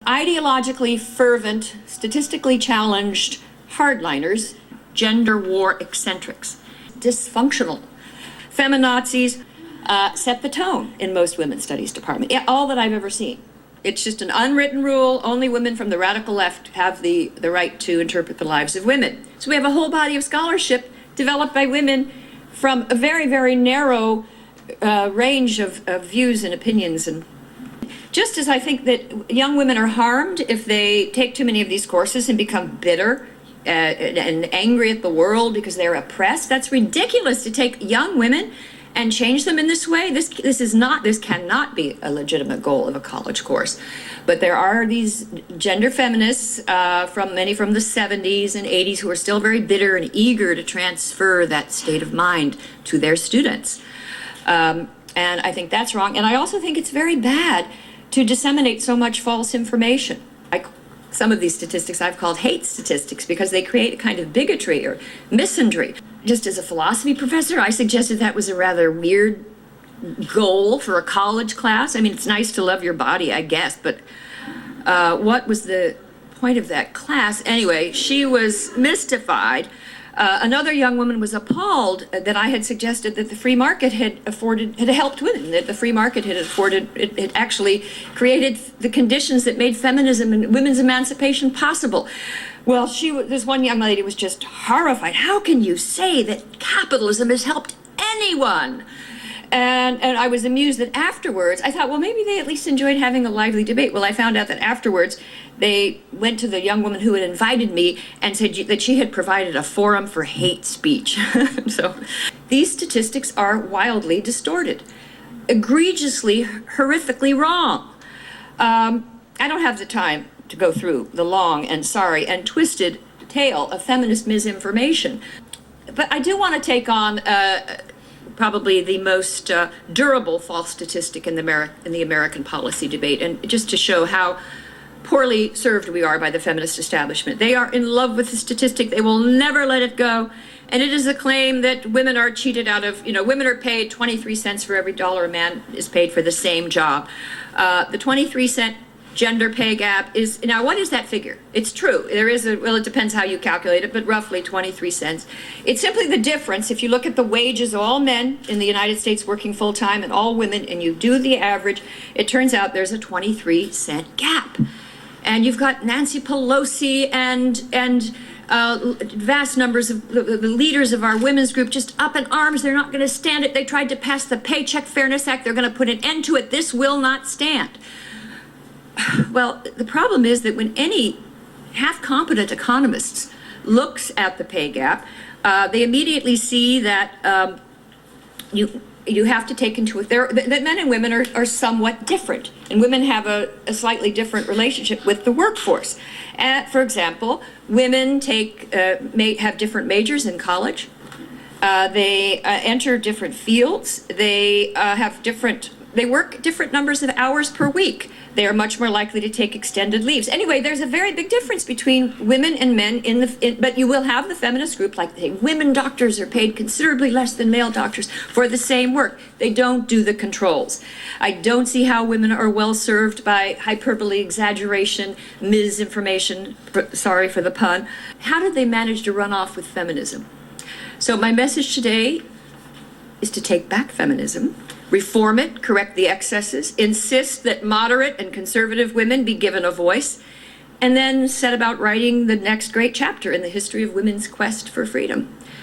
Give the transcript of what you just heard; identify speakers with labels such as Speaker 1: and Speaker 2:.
Speaker 1: Ideologically fervent, statistically challenged hardliners, gender war eccentrics, dysfunctional feminazis set the tone in most women's studies departments. Yeah, all that I've ever seen. It's just an unwritten rule. Only women from the radical left have the right to interpret the lives of women. So we have a whole body of scholarship developed by women from a very, very narrow range of views and opinions. And just as I think that young women are harmed if they take too many of these courses and become bitter and angry at the world because they're oppressed, that's ridiculous to take young women and change them in this way. This cannot be a legitimate goal of a college course. But there are these gender feminists, many from the 70s and 80s, who are still very bitter and eager to transfer that state of mind to their students. And I think that's wrong. And I also think it's very bad to disseminate so much false information. Some of these statistics I've called hate statistics because they create a kind of bigotry or misandry. Just as a philosophy professor, I suggested that was a rather weird goal for a college class. I mean, it's nice to love your body, I guess, but what was the point of that class? Anyway, she was mystified. Another young woman was appalled that I had suggested that the free market had helped women, that the free market it actually created the conditions that made feminism and women's emancipation possible. Well, this one young lady was just horrified. How can you say that capitalism has helped anyone? And I was amused that afterwards, I thought, well, maybe they at least enjoyed having a lively debate. Well, I found out that afterwards, they went to the young woman who had invited me and said that she had provided a forum for hate speech. So these statistics are wildly distorted, egregiously, horrifically wrong. I don't have the time to go through the long and sorry and twisted tale of feminist misinformation. But I do want to take on probably the most durable false statistic in the American policy debate, and just to show how poorly served we are by the feminist establishment. They are in love with the statistic. They will never let it go. And it is a claim that women are cheated out of, women are paid 23 cents for every dollar a man is paid for the same job. The 23-cent gender pay gap is, now what is that figure? It's true. There is it depends how you calculate it, but roughly 23 cents. It's simply the difference. If you look at the wages of all men in the United States working full-time and all women, and you do the average, it turns out there's a 23-cent gap. And you've got Nancy Pelosi and vast numbers of the leaders of our women's group just up in arms. They're not going to stand it. They tried to pass the Paycheck Fairness Act. They're going to put an end to it. This will not stand. Well, the problem is that when any half-competent economists looks at the pay gap, they immediately see that you have to take into account that men and women are somewhat different, and women have a slightly different relationship with the workforce. For example, women may have different majors in college. They enter different fields. They work different numbers of hours per week. They are much more likely to take extended leaves. Anyway, there's a very big difference between women and men but you will have the feminist group, like women doctors are paid considerably less than male doctors for the same work. They don't do the controls. I don't see how women are well served by hyperbole, exaggeration, misinformation, sorry for the pun. How did they manage to run off with feminism? So my message today is to take back feminism, reform it, correct the excesses, insist that moderate and conservative women be given a voice, and then set about writing the next great chapter in the history of women's quest for freedom.